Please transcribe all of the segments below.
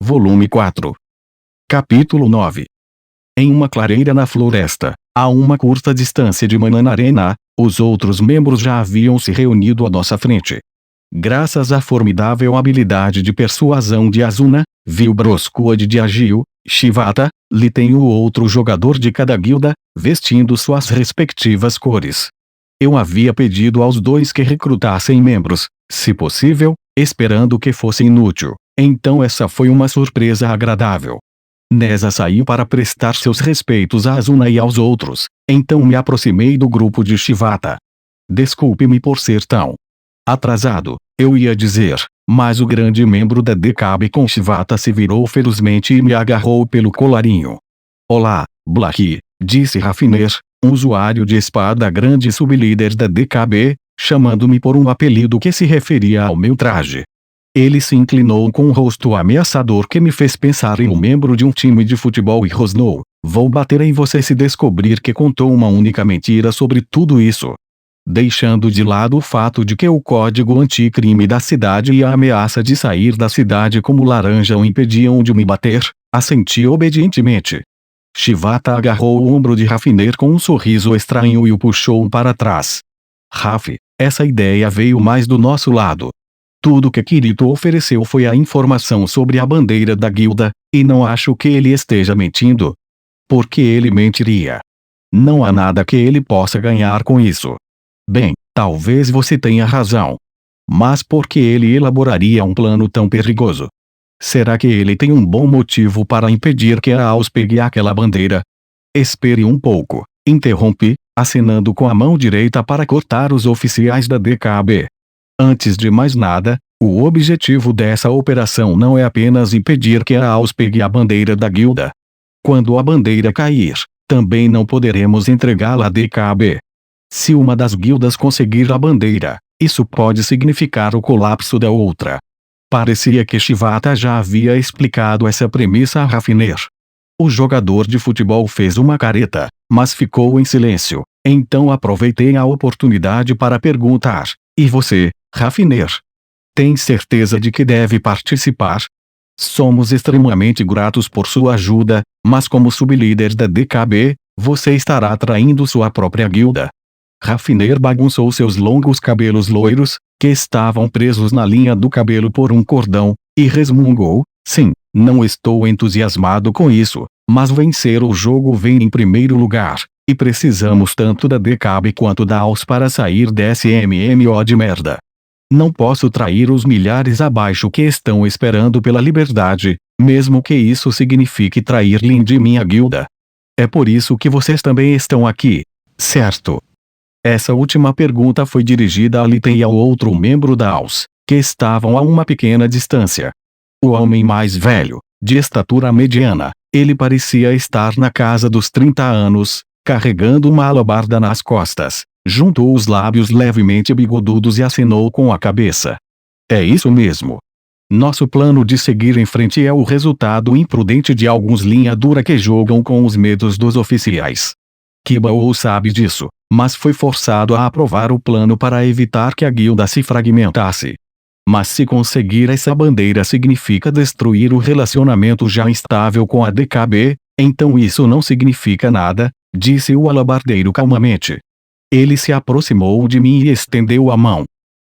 volume 4. Capítulo 9. Em uma clareira na floresta, a uma curta distância de Mananarena, os outros membros já haviam se reunido à nossa frente. Graças à formidável habilidade de persuasão de Asuna, Vilbrosquad de Agil, Shivata, Liten e o outro jogador de cada guilda, vestindo suas respectivas cores. Eu havia pedido aos dois que recrutassem membros, se possível, esperando que fosse inútil, então essa foi uma surpresa agradável. Neza saiu para prestar seus respeitos a Asuna e aos outros, então me aproximei do grupo de Shivata. Desculpe-me por ser tão atrasado, eu ia dizer, mas o grande membro da DKB com Shivata se virou ferozmente e me agarrou pelo colarinho. Olá, Black, disse Rafiner, um usuário de espada grande e sublíder da DKB, chamando-me por um apelido que se referia ao meu traje. Ele se inclinou com um rosto ameaçador que me fez pensar em um membro de um time de futebol e rosnou: vou bater em você se descobrir que contou uma única mentira sobre tudo isso. Deixando de lado o fato de que o código anticrime da cidade e a ameaça de sair da cidade como laranja o impediam de me bater, assenti obedientemente. Shivata agarrou o ombro de Rafiner com um sorriso estranho e o puxou para trás. Raf, essa ideia veio mais do nosso lado. Tudo que Kirito ofereceu foi a informação sobre a bandeira da guilda, e não acho que ele esteja mentindo. Por que ele mentiria? Não há nada que ele possa ganhar com isso. Bem, talvez você tenha razão. Mas por que ele elaboraria um plano tão perigoso? Será que ele tem um bom motivo para impedir que a Aus pegue aquela bandeira? Espere um pouco, interrompi, acenando com a mão direita para cortar os oficiais da DKB. Antes de mais nada, o objetivo dessa operação não é apenas impedir que a Aus pegue a bandeira da guilda. Quando a bandeira cair, também não poderemos entregá-la à DKB. Se uma das guildas conseguir a bandeira, isso pode significar o colapso da outra. Parecia que Shivata já havia explicado essa premissa a Rafiner. O jogador de futebol fez uma careta, mas ficou em silêncio, então aproveitei a oportunidade para perguntar: e você, Rafiner? Tem certeza de que deve participar? Somos extremamente gratos por sua ajuda, mas como sublíder da DKB, você estará traindo sua própria guilda. Rafiner bagunçou seus longos cabelos loiros, que estavam presos na linha do cabelo por um cordão, e resmungou: sim, não estou entusiasmado com isso, mas vencer o jogo vem em primeiro lugar, e precisamos tanto da DKB quanto da Aus para sair desse MMO de merda. Não posso trair os milhares abaixo que estão esperando pela liberdade, mesmo que isso signifique trair Lind e minha guilda. É por isso que vocês também estão aqui, certo? Essa última pergunta foi dirigida a Liten e ao outro membro da Aus, que estavam a uma pequena distância. O homem mais velho, de estatura mediana, ele parecia estar na casa dos 30 anos, carregando uma alabarda nas costas, juntou os lábios levemente bigodudos e acenou com a cabeça. É isso mesmo. Nosso plano de seguir em frente é o resultado imprudente de alguns linha dura que jogam com os medos dos oficiais. Kibao sabe disso, mas foi forçado a aprovar o plano para evitar que a guilda se fragmentasse. Mas se conseguir essa bandeira significa destruir o relacionamento já instável com a DKB, então isso não significa nada, disse o alabardeiro calmamente. Ele se aproximou de mim e estendeu a mão.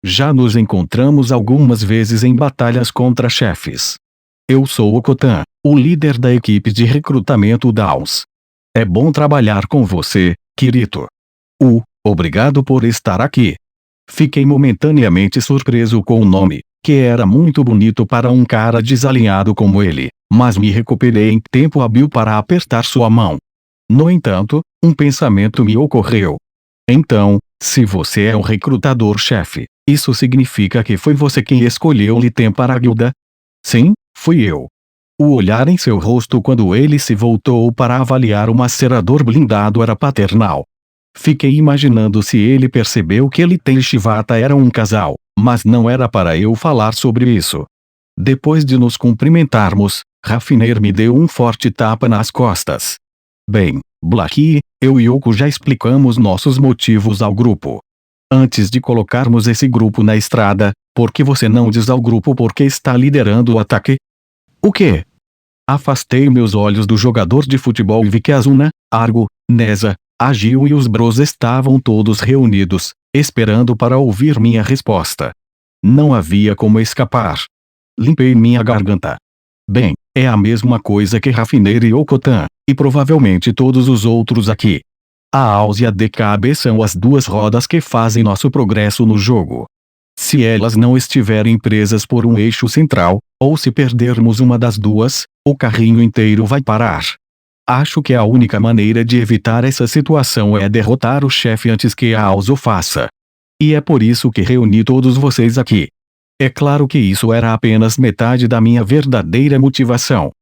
Já nos encontramos algumas vezes em batalhas contra chefes. Eu sou o Kotan, o líder da equipe de recrutamento da Aus. É bom trabalhar com você, Kirito. Obrigado por estar aqui. Fiquei momentaneamente surpreso com o nome, que era muito bonito para um cara desalinhado como ele, mas me recuperei em tempo hábil para apertar sua mão. No entanto, um pensamento me ocorreu. Então, se você é um recrutador-chefe, isso significa que foi você quem escolheu Liten para a guilda? Sim, fui eu. O olhar em seu rosto quando ele se voltou para avaliar o macerador blindado era paternal. Fiquei imaginando se ele percebeu que Liten e Shivata eram um casal, mas não era para eu falar sobre isso. Depois de nos cumprimentarmos, Rafiner me deu um forte tapa nas costas. Bem, Black, eu e Yoko já explicamos nossos motivos ao grupo. Antes de colocarmos esse grupo na estrada, por que você não diz ao grupo por que está liderando o ataque? O quê? Afastei meus olhos do jogador de futebol e vi que Asuna, Argo, Neza, Agil e os Bros estavam todos reunidos, esperando para ouvir minha resposta. Não havia como escapar. Limpei minha garganta. Bem, é a mesma coisa que Rafineira e Okotan, e provavelmente todos os outros aqui. A AUS e a DKB são as duas rodas que fazem nosso progresso no jogo. Se elas não estiverem presas por um eixo central, ou se perdermos uma das duas, o carrinho inteiro vai parar. Acho que a única maneira de evitar essa situação é derrotar o chefe antes que a AUS o faça. E é por isso que reuni todos vocês aqui. É claro que isso era apenas metade da minha verdadeira motivação.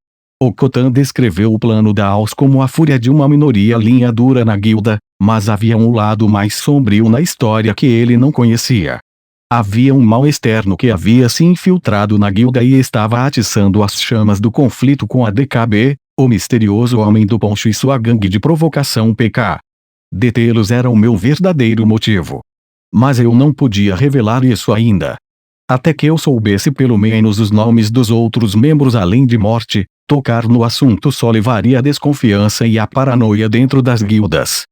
Okotan descreveu o plano da AUS como a fúria de uma minoria linha dura na guilda, mas havia um lado mais sombrio na história que ele não conhecia. Havia um mal externo que havia se infiltrado na guilda e estava atiçando as chamas do conflito com a DKB, o misterioso Homem do Poncho e sua gangue de provocação PK. Detê-los era o meu verdadeiro motivo. Mas eu não podia revelar isso ainda. Até que eu soubesse pelo menos os nomes dos outros membros além de morte, tocar no assunto só levaria a desconfiança e a paranoia dentro das guildas.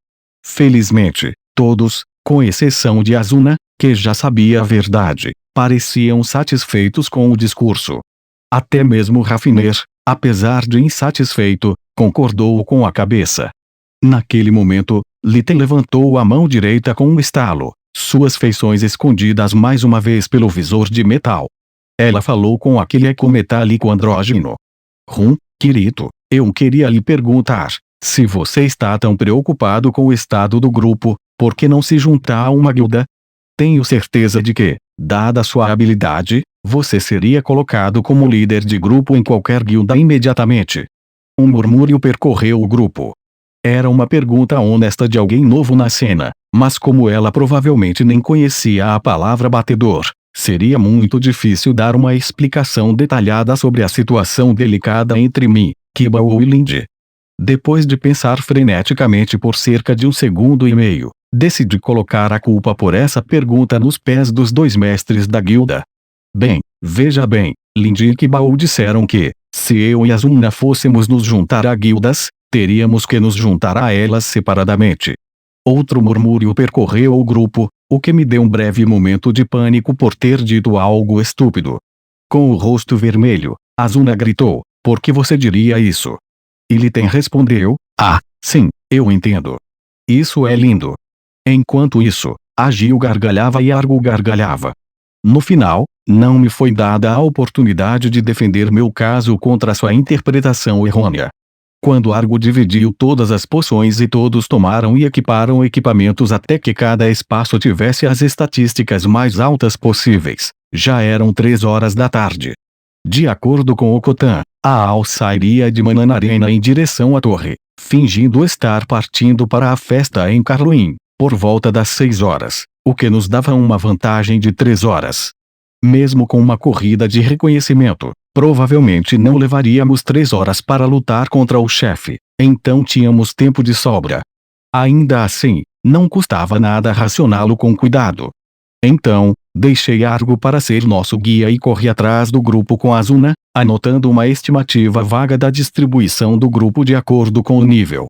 Felizmente, todos, com exceção de Asuna, que já sabia a verdade, pareciam satisfeitos com o discurso. Até mesmo Rafiner, apesar de insatisfeito, concordou com a cabeça. Naquele momento, Litten levantou a mão direita com um estalo, suas feições escondidas mais uma vez pelo visor de metal. Ela falou com aquele eco metálico andrógeno. Kirito, eu queria lhe perguntar, se você está tão preocupado com o estado do grupo, por que não se juntar a uma guilda? Tenho certeza de que, dada sua habilidade, você seria colocado como líder de grupo em qualquer guilda imediatamente. Um murmúrio percorreu o grupo. Era uma pergunta honesta de alguém novo na cena, mas como ela provavelmente nem conhecia a palavra batedor, seria muito difícil dar uma explicação detalhada sobre a situação delicada entre mim, Kibao e Lindy. Depois de pensar freneticamente por cerca de 1,5 segundos, decidi colocar a culpa por essa pergunta nos pés dos dois mestres da guilda. Bem, veja bem, Lindy e Kibao disseram que, se eu e Asuna fôssemos nos juntar a guildas, teríamos que nos juntar a elas separadamente. Outro murmúrio percorreu o grupo, o que me deu um breve momento de pânico por ter dito algo estúpido. Com o rosto vermelho, Asuna gritou, por que você diria isso? E Litten respondeu, sim, eu entendo. Isso é lindo. Enquanto isso, Agil gargalhava e Argo gargalhava. No final, não me foi dada a oportunidade de defender meu caso contra sua interpretação errônea. Quando Argo dividiu todas as poções e todos tomaram e equiparam equipamentos até que cada espaço tivesse as estatísticas mais altas possíveis, já eram 3 horas da tarde. De acordo com Okotan, a AUS sairia de Mananarena em direção à torre, fingindo estar partindo para a festa em Carluim, por volta das 6 horas, o que nos dava uma vantagem de 3 horas. Mesmo com uma corrida de reconhecimento, provavelmente não levaríamos 3 horas para lutar contra o chefe, então tínhamos tempo de sobra. Ainda assim, não custava nada racioná-lo com cuidado. Então, deixei Argo para ser nosso guia e corri atrás do grupo com Asuna, anotando uma estimativa vaga da distribuição do grupo de acordo com o nível.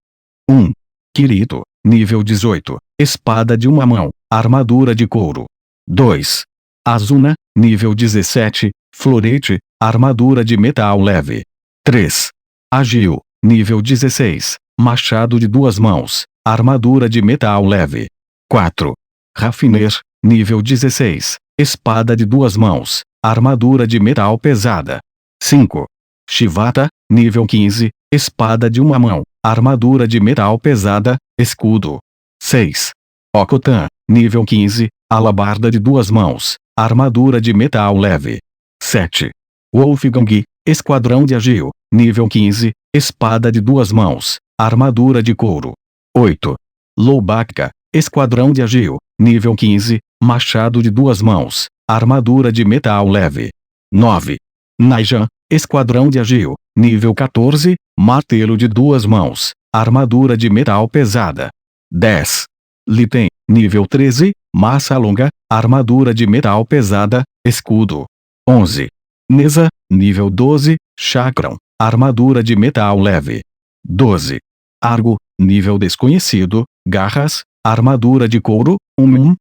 1. Kirito, nível 18, espada de uma mão, armadura de couro. 2. Asuna, nível 17, florete, armadura de metal leve. 3. Agil, nível 16, machado de 2 mãos, armadura de metal leve. 4. Rafiner, nível 16, espada de 2 mãos, armadura de metal pesada. 5. Shivata, nível 15, espada de uma mão, armadura de metal pesada, escudo. 6. Okotan, nível 15, alabarda de 2 mãos, armadura de metal leve. 7. Wolfgang, esquadrão de Agil, nível 15, espada de 2 mãos, armadura de couro. 8. Lobaka, esquadrão de Agil, nível 15, machado de 2 mãos, armadura de metal leve. 9. Naijan, esquadrão de Agil, nível 14, martelo de 2 mãos, armadura de metal pesada. 10. Litten, nível 13, massa longa, armadura de metal pesada, escudo. 11. Neza, nível 12, Chakram, armadura de metal leve. 12. Argo, nível desconhecido, garras, armadura de couro, 1.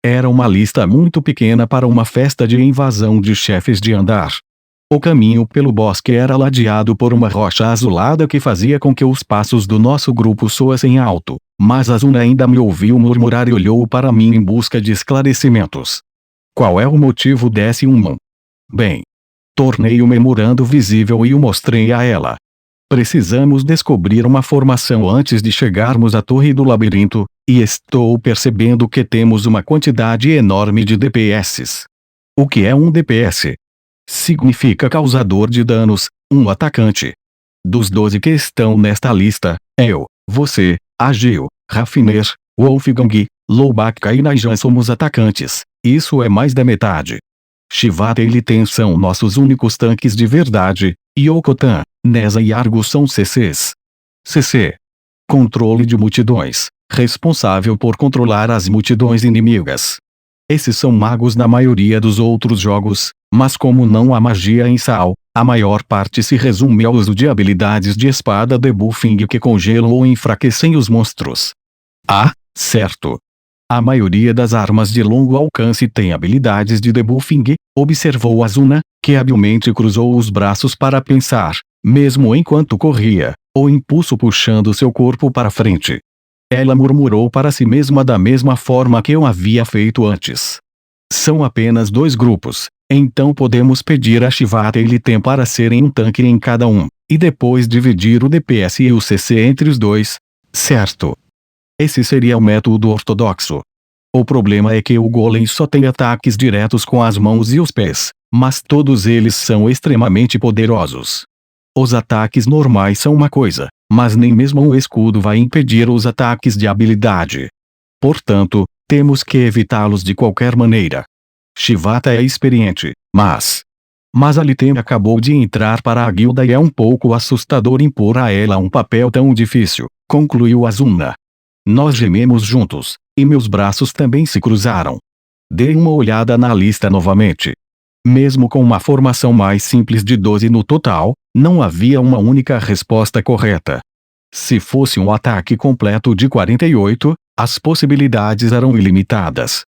Era uma lista muito pequena para uma festa de invasão de chefes de andar. O caminho pelo bosque era ladeado por uma rocha azulada que fazia com que os passos do nosso grupo soassem alto, mas Asuna ainda me ouviu murmurar e olhou para mim em busca de esclarecimentos. Qual é o motivo desse humano? Bem, tornei o memorando visível e o mostrei a ela. Precisamos descobrir uma formação antes de chegarmos à torre do labirinto, e estou percebendo que temos uma quantidade enorme de DPS. O que é um DPS? Significa causador de danos, um atacante. Dos 12 que estão nesta lista, eu, você, Agil, Raffiner, Wolfgang, Lobaka e Naijan somos atacantes. Isso é mais da metade. Shivata e Liten são nossos únicos tanques de verdade, e Okotan, Neza e Argo são CCs. CC. Controle de multidões, responsável por controlar as multidões inimigas. Esses são magos na maioria dos outros jogos, mas como não há magia em Sao, a maior parte se resume ao uso de habilidades de espada debuffing que congelam ou enfraquecem os monstros. Ah, certo. A maioria das armas de longo alcance tem habilidades de debuffing, observou Asuna, que habilmente cruzou os braços para pensar, mesmo enquanto corria, o impulso puxando seu corpo para frente. Ela murmurou para si mesma da mesma forma que eu havia feito antes. São apenas 2 grupos, então podemos pedir a Shivata e Liten para serem um tanque em cada um, e depois dividir o DPS e o CC entre os 2, certo? Esse seria o método ortodoxo. O problema é que o Golem só tem ataques diretos com as mãos e os pés, mas todos eles são extremamente poderosos. Os ataques normais são uma coisa, mas nem mesmo um escudo vai impedir os ataques de habilidade. Portanto, temos que evitá-los de qualquer maneira. Shivata é experiente, mas a Liten acabou de entrar para a guilda e é um pouco assustador impor a ela um papel tão difícil, concluiu Asuna. Nós gememos juntos, e meus braços também se cruzaram. Dei uma olhada na lista novamente. Mesmo com uma formação mais simples de 12 no total, não havia uma única resposta correta. Se fosse um ataque completo de 48, as possibilidades eram ilimitadas.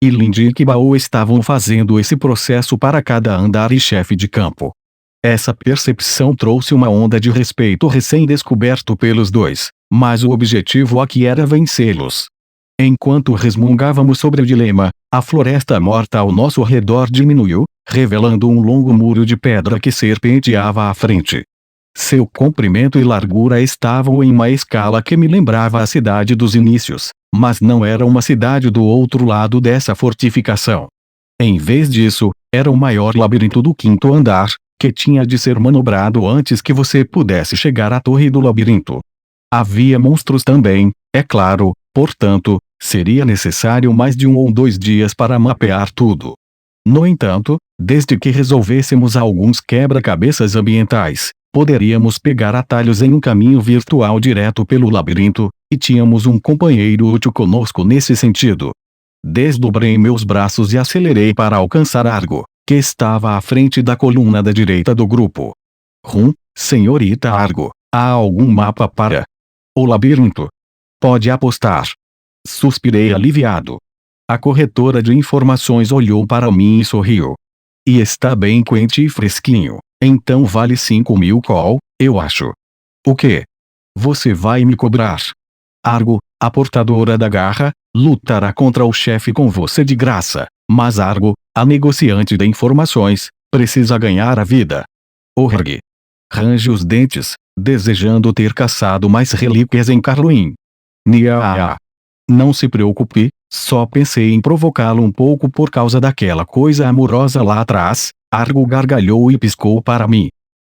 E Lindy e Bao estavam fazendo esse processo para cada andar e chefe de campo. Essa percepção trouxe uma onda de respeito recém-descoberto pelos 2, mas o objetivo aqui era vencê-los. Enquanto resmungávamos sobre o dilema, a floresta morta ao nosso redor diminuiu, revelando um longo muro de pedra que serpenteava à frente. Seu comprimento e largura estavam em uma escala que me lembrava a cidade dos inícios, mas não era uma cidade do outro lado dessa fortificação. Em vez disso, era o maior labirinto do 5º andar, que tinha de ser manobrado antes que você pudesse chegar à torre do labirinto. Havia monstros também, é claro, portanto, seria necessário mais de 1 ou 2 dias para mapear tudo. No entanto, desde que resolvêssemos alguns quebra-cabeças ambientais, poderíamos pegar atalhos em um caminho virtual direto pelo labirinto, e tínhamos um companheiro útil conosco nesse sentido. Desdobrei meus braços e acelerei para alcançar Argo, que estava à frente da coluna da direita do grupo. Senhorita Argo, há algum mapa para o labirinto? Pode apostar. Suspirei aliviado. A corretora de informações olhou para mim e sorriu. E está bem quente e fresquinho, então vale 5.000 col, eu acho. O quê? Você vai me cobrar? Argo, a portadora da garra, lutará contra o chefe com você de graça, mas Argo, a negociante de informações, precisa ganhar a vida. Org. Range os dentes, desejando ter caçado mais relíquias em Carluin. Niaa. Não se preocupe, só pensei em provocá-lo um pouco por causa daquela coisa amorosa lá atrás. Argo gargalhou e piscou para mim.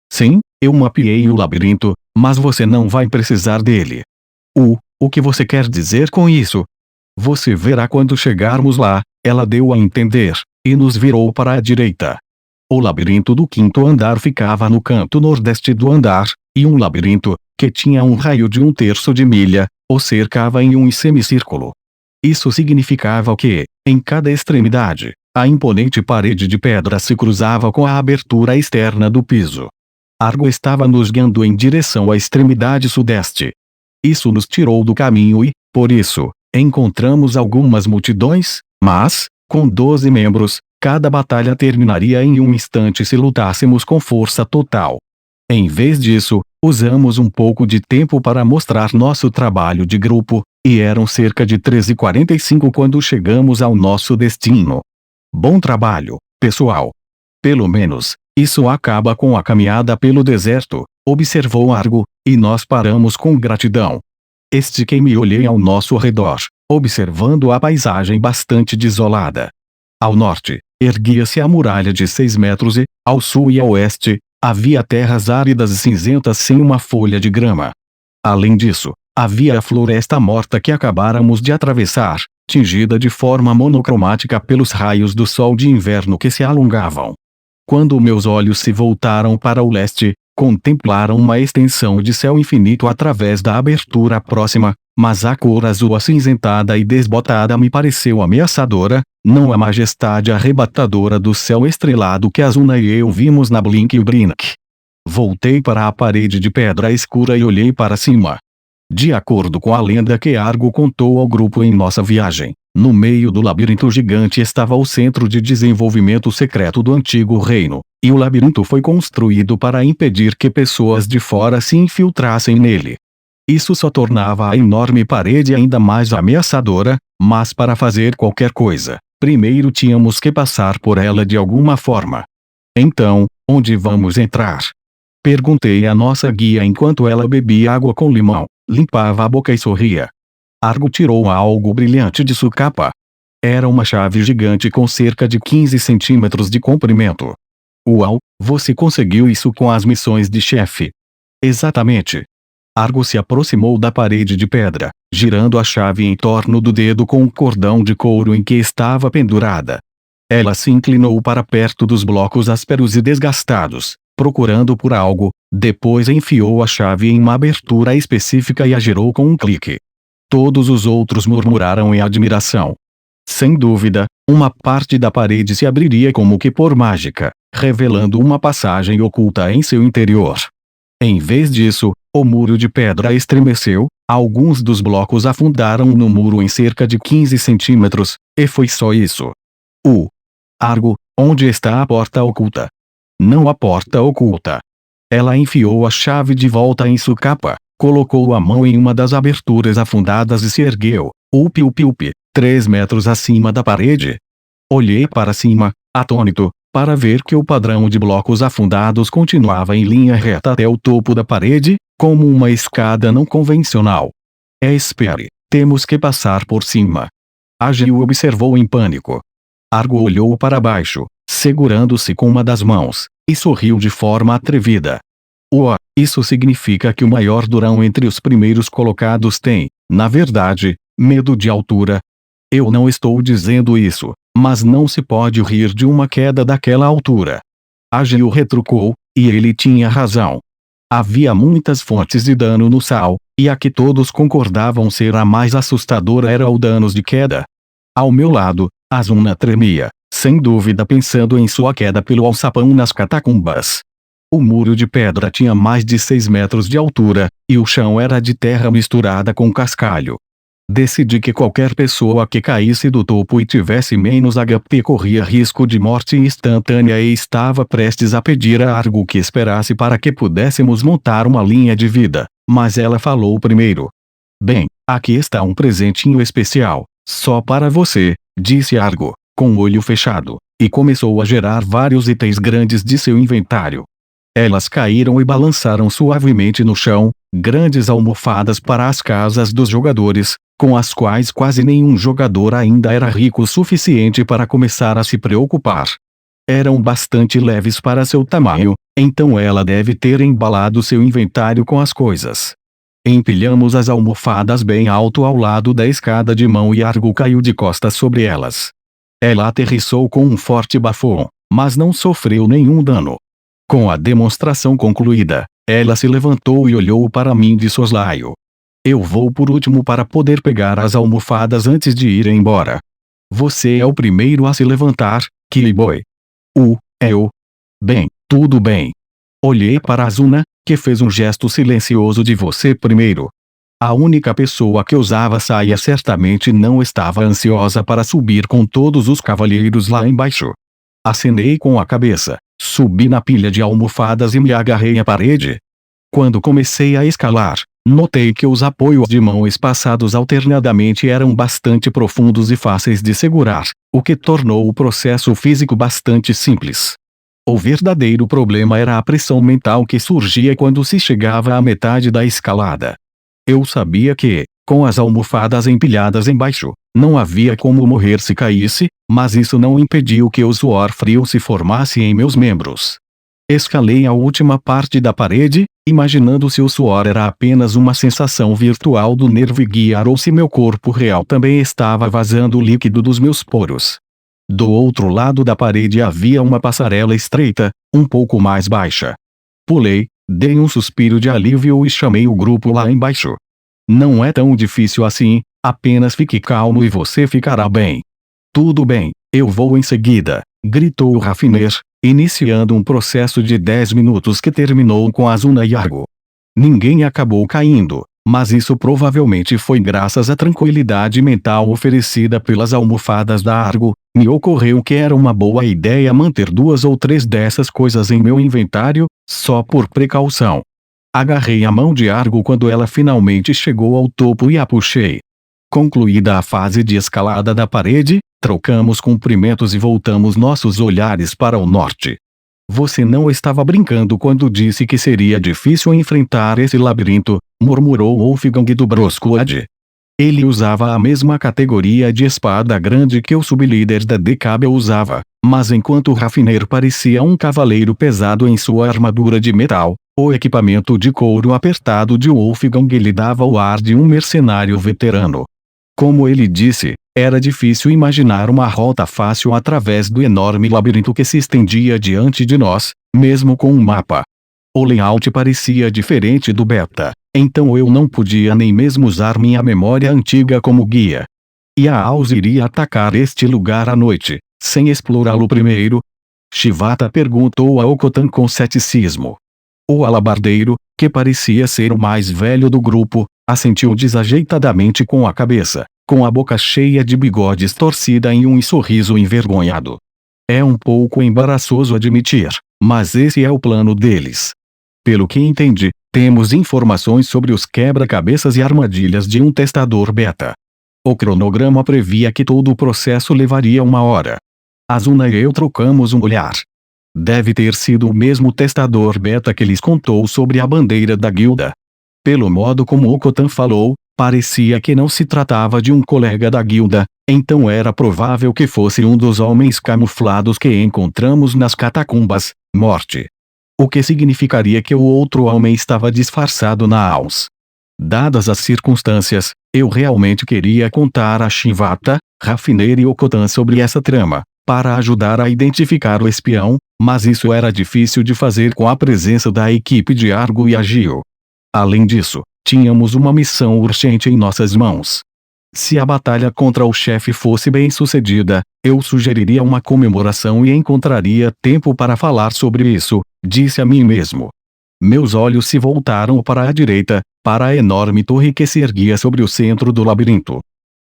Sim, eu mapeei o labirinto, mas você não vai precisar dele. O que você quer dizer com isso? Você verá quando chegarmos lá, ela deu a entender, e nos virou para a direita. O labirinto do 5º andar ficava no canto nordeste do andar, e um labirinto, que tinha um raio de 1/3 de milha, o cercava em um semicírculo. Isso significava que, em cada extremidade, a imponente parede de pedra se cruzava com a abertura externa do piso. Argo estava nos guiando em direção à extremidade sudeste. Isso nos tirou do caminho e, por isso, encontramos algumas multidões, mas, com 12 membros, cada batalha terminaria em um instante se lutássemos com força total. Em vez disso, usamos um pouco de tempo para mostrar nosso trabalho de grupo, e eram cerca de 13h45 quando chegamos ao nosso destino. Bom trabalho, pessoal. Pelo menos, isso acaba com a caminhada pelo deserto, observou Argo, e nós paramos com gratidão. Estiquei-me e olhei ao nosso redor, observando a paisagem bastante desolada. Ao norte, erguia-se a muralha de 6 metros e, ao sul e ao oeste, havia terras áridas e cinzentas sem uma folha de grama. Além disso, havia a floresta morta que acabáramos de atravessar, tingida de forma monocromática pelos raios do sol de inverno que se alongavam. Quando meus olhos se voltaram para o leste, contemplaram uma extensão de céu infinito através da abertura próxima, mas a cor azul acinzentada e desbotada me pareceu ameaçadora, não a majestade arrebatadora do céu estrelado que Azuna e eu vimos na Blink e Brink. Voltei para a parede de pedra escura e olhei para cima. De acordo com a lenda que Argo contou ao grupo em nossa viagem, no meio do labirinto gigante estava o centro de desenvolvimento secreto do antigo reino, e o labirinto foi construído para impedir que pessoas de fora se infiltrassem nele. Isso só tornava a enorme parede ainda mais ameaçadora, mas para fazer qualquer coisa, primeiro tínhamos que passar por ela de alguma forma. Então, onde vamos entrar? Perguntei à nossa guia enquanto ela bebia água com limão, limpava a boca e sorria. Argo tirou algo brilhante de sua capa. Era uma chave gigante com cerca de 15 centímetros de comprimento. Uau, você conseguiu isso com as missões de chefe? Exatamente. Argo se aproximou da parede de pedra, girando a chave em torno do dedo com um cordão de couro em que estava pendurada. Ela se inclinou para perto dos blocos ásperos e desgastados, procurando por algo, depois enfiou a chave em uma abertura específica e a girou com um clique. Todos os outros murmuraram em admiração. Sem dúvida, uma parte da parede se abriria como que por mágica, revelando uma passagem oculta em seu interior. Em vez disso, o muro de pedra estremeceu, alguns dos blocos afundaram no muro em cerca de 15 centímetros, e foi só isso. Argo, onde está a porta oculta? Não a porta oculta. Ela enfiou a chave de volta em sua capa, colocou a mão em uma das aberturas afundadas e se ergueu, 3 metros acima da parede. Olhei para cima, atônito, para ver que o padrão de blocos afundados continuava em linha reta até o topo da parede, como uma escada não convencional. Espere, temos que passar por cima. A Gil observou em pânico. Argo olhou para baixo, segurando-se com uma das mãos, e sorriu de forma atrevida. Isso significa que o maior durão entre os primeiros colocados tem, na verdade, medo de altura. Eu não estou dizendo isso, mas não se pode rir de uma queda daquela altura. A Gil retrucou, e ele tinha razão. Havia muitas fontes de dano no sal, e a que todos concordavam ser a mais assustadora era o danos de queda. Ao meu lado, Azuna tremia, sem dúvida pensando em sua queda pelo alçapão nas catacumbas. O muro de pedra tinha mais de 6 metros de altura, e o chão era de terra misturada com cascalho. Decidi que qualquer pessoa que caísse do topo e tivesse menos HP corria risco de morte instantânea e estava prestes a pedir a Argo que esperasse para que pudéssemos montar uma linha de vida, mas ela falou primeiro. Bem, aqui está um presentinho especial, só para você, disse Argo, com o olho fechado, e começou a gerar vários itens grandes de seu inventário. Elas caíram e balançaram suavemente no chão, grandes almofadas para as casas dos jogadores, com as quais quase nenhum jogador ainda era rico o suficiente para começar a se preocupar. Eram bastante leves para seu tamanho, então ela deve ter embalado seu inventário com as coisas. Empilhamos as almofadas bem alto ao lado da escada de mão e Argo caiu de costas sobre elas. Ela aterrissou com um forte bafão, mas não sofreu nenhum dano. Com a demonstração concluída, ela se levantou e olhou para mim de soslaio. Eu vou por último para poder pegar as almofadas antes de ir embora. Você é o primeiro a se levantar, Killboy. Eu? Bem, tudo bem. Olhei para Azuna, que fez um gesto silencioso de você primeiro. A única pessoa que usava saia certamente não estava ansiosa para subir com todos os cavalheiros lá embaixo. Acenei com a cabeça, subi na pilha de almofadas e me agarrei à parede. Quando comecei a escalar, notei que os apoios de mão espaçados alternadamente eram bastante profundos e fáceis de segurar, o que tornou o processo físico bastante simples. O verdadeiro problema era a pressão mental que surgia quando se chegava à metade da escalada. Eu sabia que, com as almofadas empilhadas embaixo, não havia como morrer se caísse, mas isso não impediu que o suor frio se formasse em meus membros. Escalei a última parte da parede, imaginando se o suor era apenas uma sensação virtual do nervo guiar ou se meu corpo real também estava vazando o líquido dos meus poros. Do outro lado da parede havia uma passarela estreita, um pouco mais baixa. Pulei, dei um suspiro de alívio e chamei o grupo lá embaixo. Não é tão difícil assim, apenas fique calmo e você ficará bem. Tudo bem, eu vou em seguida, gritou o Rafiner, iniciando um processo de 10 minutos que terminou com Azuna e Argo. Ninguém acabou caindo, mas isso provavelmente foi graças à tranquilidade mental oferecida pelas almofadas da Argo. Me ocorreu que era uma boa ideia manter 2 ou 3 dessas coisas em meu inventário, só por precaução. Agarrei a mão de Argo quando ela finalmente chegou ao topo e a puxei. Concluída a fase de escalada da parede, trocamos cumprimentos e voltamos nossos olhares para o norte. Você não estava brincando quando disse que seria difícil enfrentar esse labirinto, murmurou Wolfgang do Brosquad. Ele usava a mesma categoria de espada grande que o sublíder da Decabel usava, mas enquanto Rafiner parecia um cavaleiro pesado em sua armadura de metal, o equipamento de couro apertado de Wolfgang lhe dava o ar de um mercenário veterano. Como ele disse, era difícil imaginar uma rota fácil através do enorme labirinto que se estendia diante de nós, mesmo com um mapa. O layout parecia diferente do beta, então eu não podia nem mesmo usar minha memória antiga como guia. E a Aus iria atacar este lugar à noite, sem explorá-lo primeiro? Shivata perguntou a Okotan com ceticismo. O alabardeiro, que parecia ser o mais velho do grupo, assentiu desajeitadamente com a cabeça, com a boca cheia de bigodes torcida em um sorriso envergonhado. É um pouco embaraçoso admitir, mas esse é o plano deles. Pelo que entendi, temos informações sobre os quebra-cabeças e armadilhas de um testador beta. O cronograma previa que todo o processo levaria 1 hora. Azuna e eu trocamos um olhar. Deve ter sido o mesmo testador beta que lhes contou sobre a bandeira da guilda. Pelo modo como Okotan falou, parecia que não se tratava de um colega da guilda, então era provável que fosse um dos homens camuflados que encontramos nas catacumbas, Morte. O que significaria que o outro homem estava disfarçado na Aus. Dadas as circunstâncias, eu realmente queria contar a Shivata, Rafiner e Okotan sobre essa trama, para ajudar a identificar o espião, mas isso era difícil de fazer com a presença da equipe de Argo e Agio. Além disso, tínhamos uma missão urgente em nossas mãos. Se a batalha contra o chefe fosse bem sucedida, eu sugeriria uma comemoração e encontraria tempo para falar sobre isso, disse a mim mesmo. Meus olhos se voltaram para a direita, para a enorme torre que se erguia sobre o centro do labirinto.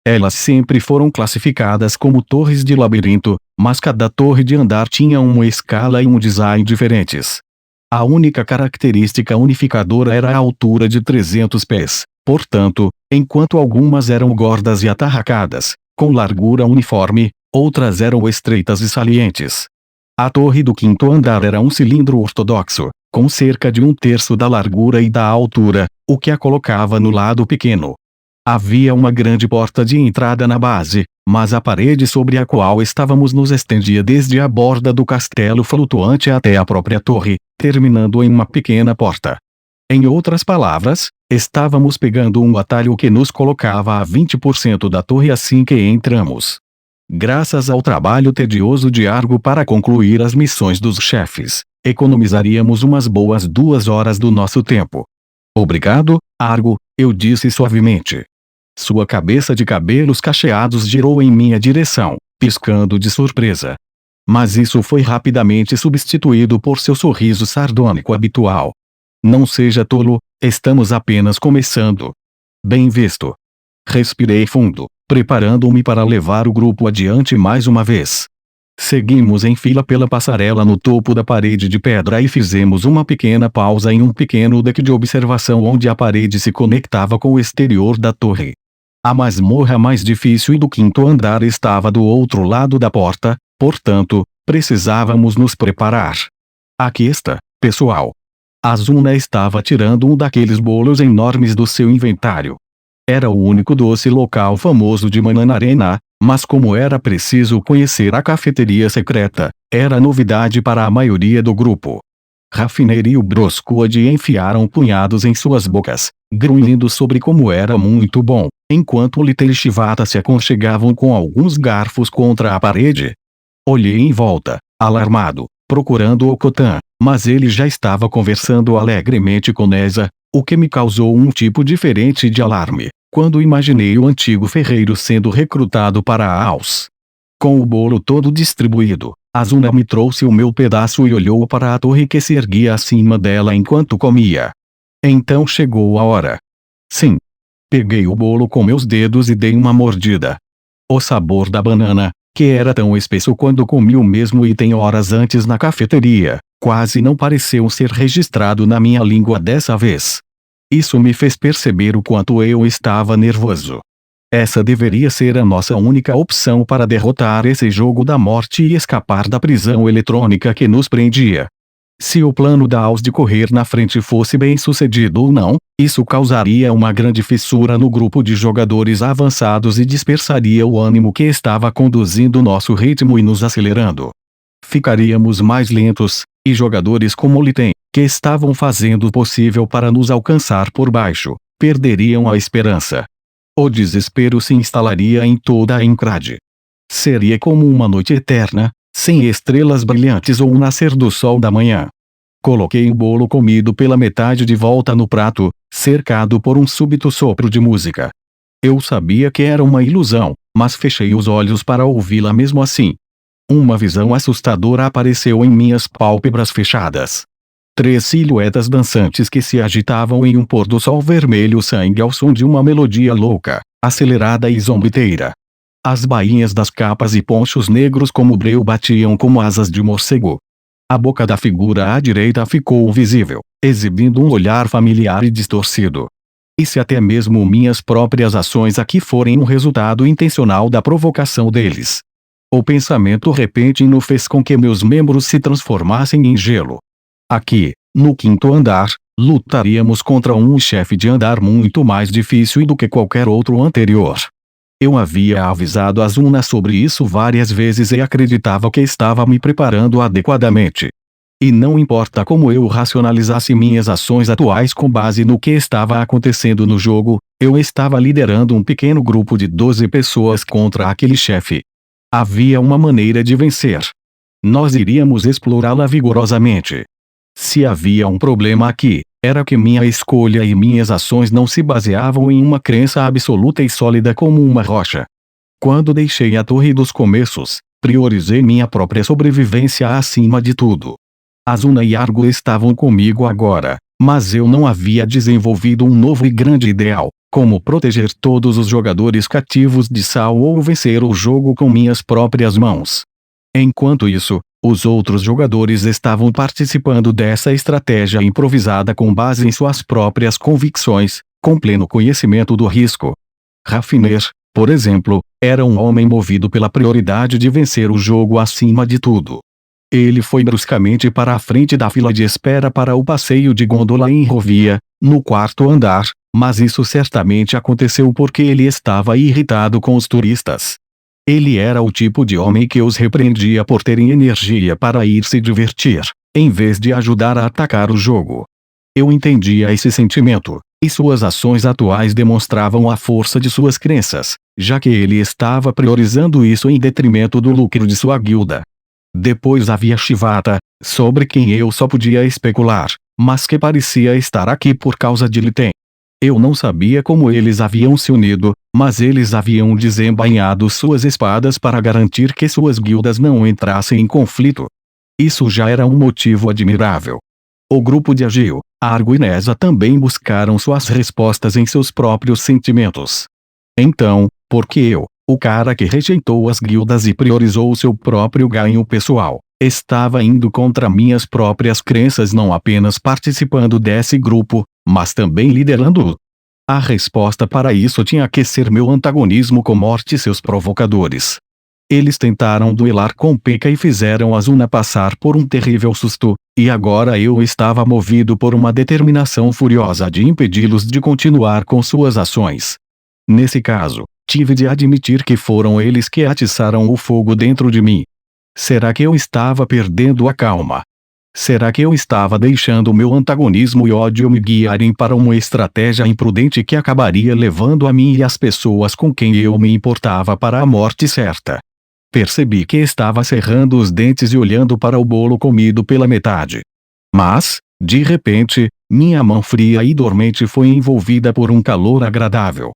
Elas sempre foram classificadas como torres de labirinto, mas cada torre de andar tinha uma escala e um design diferentes. A única característica unificadora era a altura de 300 pés. Portanto, enquanto algumas eram gordas e atarracadas, com largura uniforme, outras eram estreitas e salientes. A torre do 5º andar era um cilindro ortodoxo, com cerca de 1/3 da largura e da altura, o que a colocava no lado pequeno. Havia uma grande porta de entrada na base, mas a parede sobre a qual estávamos nos estendia desde a borda do castelo flutuante até a própria torre, terminando em uma pequena porta. Em outras palavras, estávamos pegando um atalho que nos colocava a 20% da torre assim que entramos. Graças ao trabalho tedioso de Argo para concluir as missões dos chefes, economizaríamos umas boas 2 horas do nosso tempo. Obrigado, Argo, eu disse suavemente. Sua cabeça de cabelos cacheados girou em minha direção, piscando de surpresa. Mas isso foi rapidamente substituído por seu sorriso sardônico habitual. Não seja tolo, estamos apenas começando. Bem visto. Respirei fundo, preparando-me para levar o grupo adiante mais uma vez. Seguimos em fila pela passarela no topo da parede de pedra e fizemos uma pequena pausa em um pequeno deck de observação onde a parede se conectava com o exterior da torre. A masmorra mais difícil do quinto andar estava do outro lado da porta, portanto, precisávamos nos preparar. Aqui está, pessoal. Azuna estava tirando um daqueles bolos enormes do seu inventário. Era o único doce local famoso de Mananarena, mas como era preciso conhecer a cafeteria secreta, era novidade para a maioria do grupo. Raffiner e o Broscoad enfiaram punhados em suas bocas, grunhindo sobre como era muito bom, enquanto Lita e Shivata se aconchegavam com alguns garfos contra a parede. Olhei em volta, alarmado, procurando Okotan, mas ele já estava conversando alegremente com Neza, o que me causou um tipo diferente de alarme, quando imaginei o antigo ferreiro sendo recrutado para a AUS. Com o bolo todo distribuído, Azuna me trouxe o meu pedaço e olhou para a torre que se erguia acima dela enquanto comia. Então chegou a hora. Sim. Peguei o bolo com meus dedos e dei uma mordida. O sabor da banana, que era tão espesso quando comi o mesmo item horas antes na cafeteria, quase não pareceu ser registrado na minha língua dessa vez. Isso me fez perceber o quanto eu estava nervoso. Essa deveria ser a nossa única opção para derrotar esse jogo da morte e escapar da prisão eletrônica que nos prendia. Se o plano da AUS de correr na frente fosse bem sucedido ou não, isso causaria uma grande fissura no grupo de jogadores avançados e dispersaria o ânimo que estava conduzindo nosso ritmo e nos acelerando. Ficaríamos mais lentos, e jogadores como Liten, que estavam fazendo o possível para nos alcançar por baixo, perderiam a esperança. O desespero se instalaria em toda a Encrade. Seria como uma noite eterna, sem estrelas brilhantes ou o nascer do sol da manhã. Coloquei o bolo comido pela metade de volta no prato, cercado por um súbito sopro de música. Eu sabia que era uma ilusão, mas fechei os olhos para ouvi-la mesmo assim. Uma visão assustadora apareceu em minhas pálpebras fechadas. 3 silhuetas dançantes que se agitavam em um pôr-do-sol vermelho sangue ao som de uma melodia louca, acelerada e zombeteira. As bainhas das capas e ponchos negros como breu batiam como asas de morcego. A boca da figura à direita ficou visível, exibindo um olhar familiar e distorcido. E se até mesmo minhas próprias ações aqui forem um resultado intencional da provocação deles? O pensamento repentino fez com que meus membros se transformassem em gelo. Aqui, no quinto andar, lutaríamos contra um chefe de andar muito mais difícil do que qualquer outro anterior. Eu havia avisado Azuna sobre isso várias vezes e acreditava que estava me preparando adequadamente. E não importa como eu racionalizasse minhas ações atuais com base no que estava acontecendo no jogo, eu estava liderando um pequeno grupo de 12 pessoas contra aquele chefe. Havia uma maneira de vencer. Nós iríamos explorá-la vigorosamente. Se havia um problema aqui, era que minha escolha e minhas ações não se baseavam em uma crença absoluta e sólida como uma rocha. Quando deixei a Torre dos Começos, priorizei minha própria sobrevivência acima de tudo. Azuna e Argo estavam comigo agora, mas eu não havia desenvolvido um novo e grande ideal, como proteger todos os jogadores cativos de Sal ou vencer o jogo com minhas próprias mãos. Enquanto isso, os outros jogadores estavam participando dessa estratégia improvisada com base em suas próprias convicções, com pleno conhecimento do risco. Raffiner, por exemplo, era um homem movido pela prioridade de vencer o jogo acima de tudo. Ele foi bruscamente para a frente da fila de espera para o passeio de gôndola em Rovia, no 4º andar, mas isso certamente aconteceu porque ele estava irritado com os turistas. Ele era o tipo de homem que os repreendia por terem energia para ir se divertir, em vez de ajudar a atacar o jogo. Eu entendia esse sentimento, e suas ações atuais demonstravam a força de suas crenças, já que ele estava priorizando isso em detrimento do lucro de sua guilda. Depois havia Shivata, sobre quem eu só podia especular, mas que parecia estar aqui por causa de Liten. Eu não sabia como eles haviam se unido, Mas eles haviam desembainhado suas espadas para garantir que suas guildas não entrassem em conflito. Isso já era um motivo admirável. O grupo de Ageu, Argo e Nesa também buscaram suas respostas em seus próprios sentimentos. Então, por que eu, o cara que rejeitou as guildas e priorizou seu próprio ganho pessoal, estava indo contra minhas próprias crenças, não apenas participando desse grupo, mas também liderando-o? A resposta para isso tinha que ser meu antagonismo com Morte e seus provocadores. Eles tentaram duelar com Pekka e fizeram Asuna passar por um terrível susto, e agora eu estava movido por uma determinação furiosa de impedi-los de continuar com suas ações. Nesse caso, tive de admitir que foram eles que atiçaram o fogo dentro de mim. Será que eu estava perdendo a calma? Será que eu estava deixando meu antagonismo e ódio me guiarem para uma estratégia imprudente que acabaria levando a mim e as pessoas com quem eu me importava para a morte certa? Percebi que estava cerrando os dentes e olhando para o bolo comido pela metade. Mas, de repente, minha mão fria e dormente foi envolvida por um calor agradável.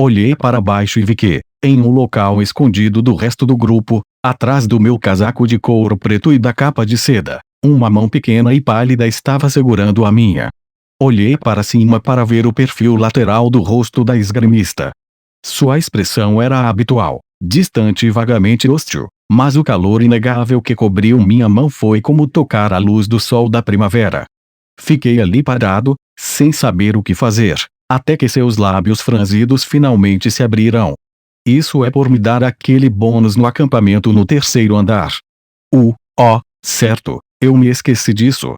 Olhei para baixo e vi que, em um local escondido do resto do grupo, atrás do meu casaco de couro preto e da capa de seda, uma mão pequena e pálida estava segurando a minha. Olhei para cima para ver o perfil lateral do rosto da esgrimista. Sua expressão era habitual, distante e vagamente hostil, mas o calor inegável que cobriu minha mão foi como tocar a luz do sol da primavera. Fiquei ali parado, sem saber o que fazer, até que seus lábios franzidos finalmente se abriram. Isso é por me dar aquele bônus no acampamento no terceiro andar. Certo, eu me esqueci disso.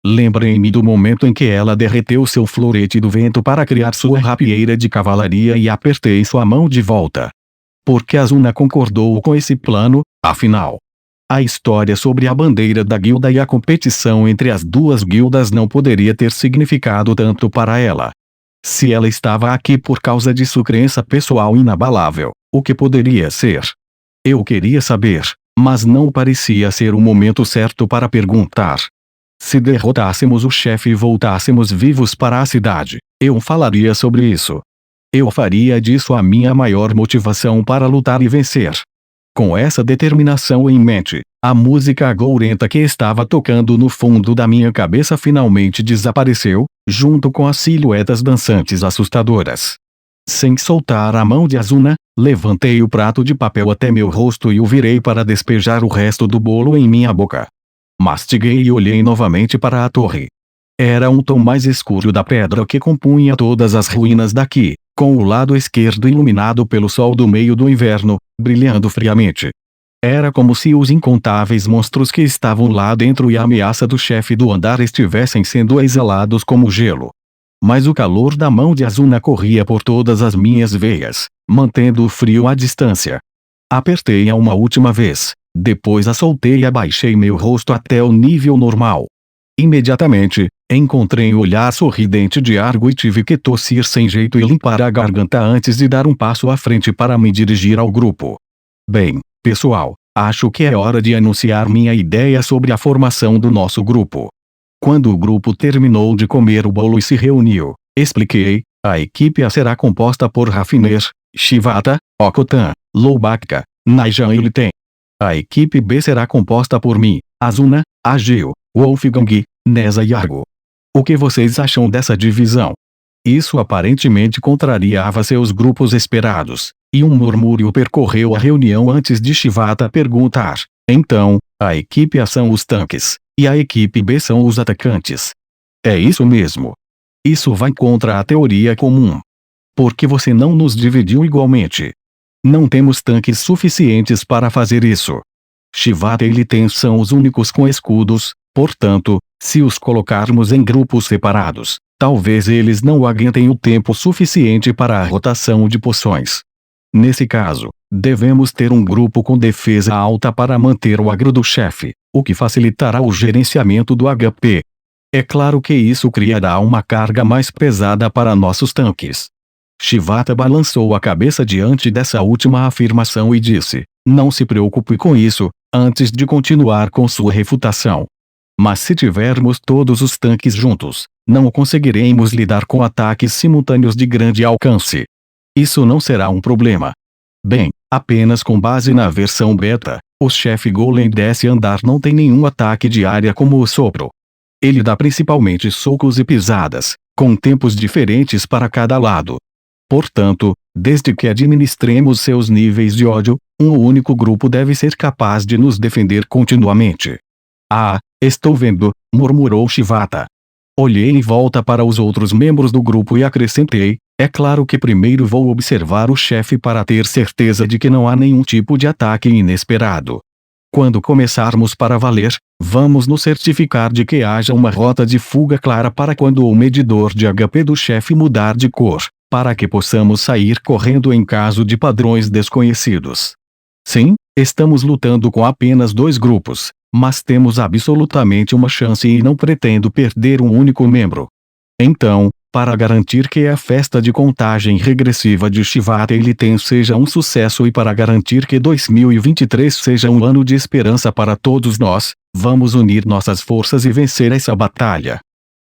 Lembrei-me do momento em que ela derreteu seu florete do vento para criar sua rapieira de cavalaria e apertei sua mão de volta. Porque Asuna concordou com esse plano, afinal. A história sobre a bandeira da guilda e a competição entre as duas guildas não poderia ter significado tanto para ela. Se ela estava aqui por causa de sua crença pessoal inabalável, o que poderia ser? Eu queria saber, mas não parecia ser o momento certo para perguntar. Se derrotássemos o chefe e voltássemos vivos para a cidade, eu falaria sobre isso. Eu faria disso a minha maior motivação para lutar e vencer. Com essa determinação em mente, a música agourenta que estava tocando no fundo da minha cabeça finalmente desapareceu, junto com as silhuetas dançantes assustadoras. Sem soltar a mão de Asuna, levantei o prato de papel até meu rosto e o virei para despejar o resto do bolo em minha boca. Mastiguei e olhei novamente para a torre. Era um tom mais escuro da pedra que compunha todas as ruínas daqui, com o lado esquerdo iluminado pelo sol do meio do inverno, brilhando friamente. Era como se os incontáveis monstros que estavam lá dentro e a ameaça do chefe do andar estivessem sendo exalados como gelo. Mas o calor da mão de Asuna corria por todas as minhas veias, mantendo o frio à distância. Apertei-a uma última vez, depois a soltei e abaixei meu rosto até o nível normal. Imediatamente, encontrei o olhar sorridente de Argo e tive que tossir sem jeito e limpar a garganta antes de dar um passo à frente para me dirigir ao grupo. Bem, pessoal, acho que é hora de anunciar minha ideia sobre a formação do nosso grupo. Quando o grupo terminou de comer o bolo e se reuniu, expliquei, a equipe A será composta por Rafiner, Shivata, Okotan, Loubaka, Naijan e Liten. A equipe B será composta por mim, Asuna, Ageu, Wolfgang, Nesa e Argo. O que vocês acham dessa divisão? Isso aparentemente contrariava seus grupos esperados, e um murmúrio percorreu a reunião antes de Shivata perguntar. Então, a equipe A são os tanques, e a equipe B são os atacantes. É isso mesmo. Isso vai contra a teoria comum. Por que você não nos dividiu igualmente? Não temos tanques suficientes para fazer isso. Shivata e Liten são os únicos com escudos, portanto, se os colocarmos em grupos separados, talvez eles não aguentem o tempo suficiente para a rotação de poções. Nesse caso, devemos ter um grupo com defesa alta para manter o agro do chefe, o que facilitará o gerenciamento do HP. É claro que isso criará uma carga mais pesada para nossos tanques. Shivata balançou a cabeça diante dessa última afirmação e disse, não se preocupe com isso, antes de continuar com sua refutação. Mas se tivermos todos os tanques juntos, não conseguiremos lidar com ataques simultâneos de grande alcance. Isso não será um problema. Bem, apenas com base na versão beta, o chefe Golem desse andar não tem nenhum ataque de área como o sopro. Ele dá principalmente socos e pisadas, com tempos diferentes para cada lado. Portanto, desde que administremos seus níveis de ódio, um único grupo deve ser capaz de nos defender continuamente. Ah, estou vendo, murmurou Shivata. Olhei em volta para os outros membros do grupo e acrescentei, é claro que primeiro vou observar o chefe para ter certeza de que não há nenhum tipo de ataque inesperado. Quando começarmos para valer, vamos nos certificar de que haja uma rota de fuga clara para quando o medidor de HP do chefe mudar de cor, para que possamos sair correndo em caso de padrões desconhecidos. Sim, estamos lutando com apenas 2 grupos, mas temos absolutamente uma chance e não pretendo perder um único membro. Então, para garantir que a festa de contagem regressiva de Shivata Eliten seja um sucesso e para garantir que 2023 seja um ano de esperança para todos nós, vamos unir nossas forças e vencer essa batalha.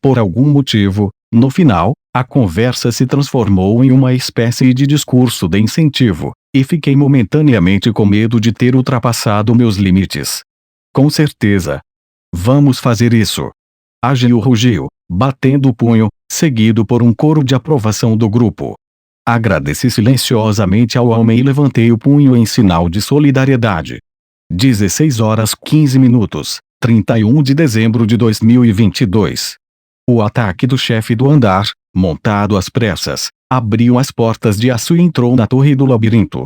Por algum motivo, no final, a conversa se transformou em uma espécie de discurso de incentivo, e fiquei momentaneamente com medo de ter ultrapassado meus limites. Com certeza. Vamos fazer isso. Agil rugiu, batendo o punho, seguido por um coro de aprovação do grupo. Agradeci silenciosamente ao homem e levantei o punho em sinal de solidariedade. 16h15, 31 de dezembro de 2022. O ataque do chefe do andar, montado às pressas, abriu as portas de aço e entrou na torre do labirinto.